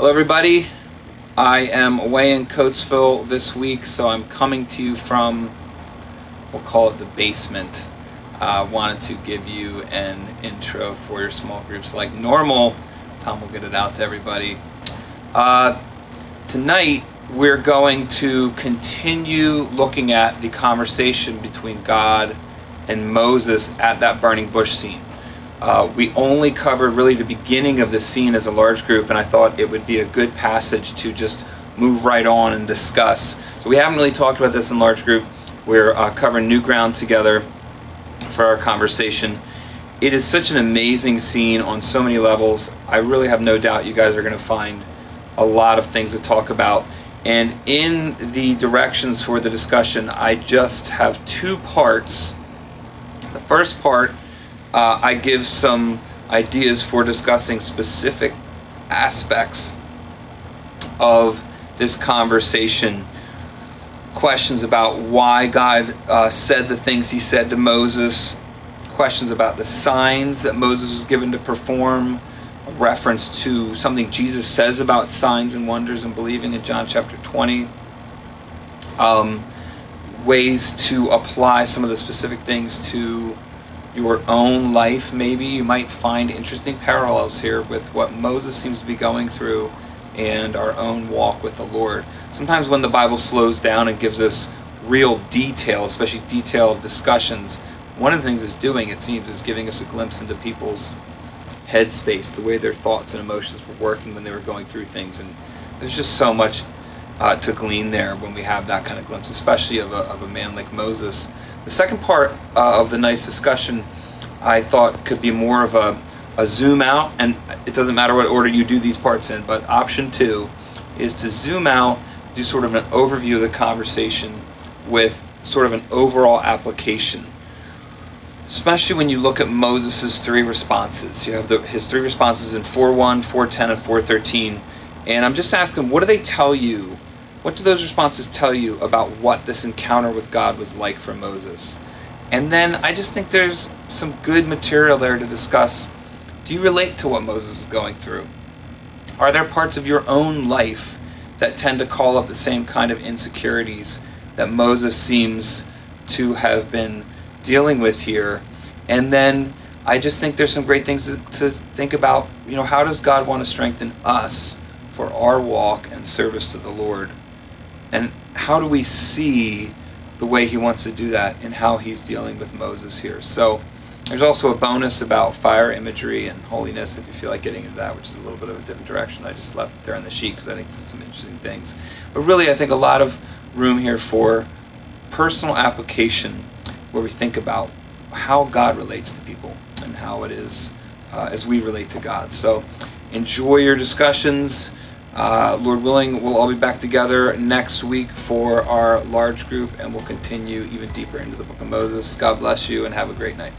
Hello everybody, I am away in Coatesville this week, so I'm coming to you from, we'll call it the basement. Wanted to give you an intro for your small groups like normal. Tom will get it out to everybody. Tonight we're going to continue looking at the conversation between God and Moses at that burning bush scene. We only covered really the beginning of the scene as a large group, and I thought it would be a good passage to just move right on and discuss. So we haven't really talked about this in large group. We're covering new ground together for our conversation. It is such an amazing scene on so many levels. I really have no doubt you guys are going to find a lot of things to talk about. And in the directions for the discussion, I just have two parts. The first part, I give some ideas for discussing specific aspects of this conversation. Questions about why God said the things he said to Moses. Questions about the signs that Moses was given to perform. A reference to something Jesus says about signs and wonders and believing in John chapter 20. Ways to apply some of the specific things to your own life. Maybe you might find interesting parallels here with what Moses seems to be going through and our own walk with the Lord. Sometimes when the Bible slows down and gives us real detail, especially detail of discussions, one of the things it's doing, it seems, is giving us a glimpse into people's headspace, the way their thoughts and emotions were working when they were going through things. And there's just so much to glean there when we have that kind of glimpse, especially of a man like Moses. The second part of the nice discussion I thought could be more of a zoom out, and it doesn't matter what order you do these parts in, but option 2 is to zoom out, do sort of an overview of the conversation with sort of an overall application. Especially when you look at Moses' 3 responses. You have his 3 responses in 4:1, 4:10, and 4:13. And I'm just asking, what do they tell you? What do those responses tell you about what this encounter with God was like for Moses? And then I just think there's some good material there to discuss. Do you relate to what Moses is going through? Are there parts of your own life that tend to call up the same kind of insecurities that Moses seems to have been dealing with here? And then I just think there's some great things to think about. How does God want to strengthen us for our walk and service to the Lord? And how do we see the way he wants to do that and how he's dealing with Moses here? So there's also a bonus about fire imagery and holiness if you feel like getting into that, which is a little bit of a different direction. I just left it there on the sheet because I think it's some interesting things. But really, I think a lot of room here for personal application where we think about how God relates to people and how it is as we relate to God. So enjoy your discussions. Lord willing, we'll all be back together next week for our large group, and we'll continue even deeper into the book of Moses. God bless you and have a great night.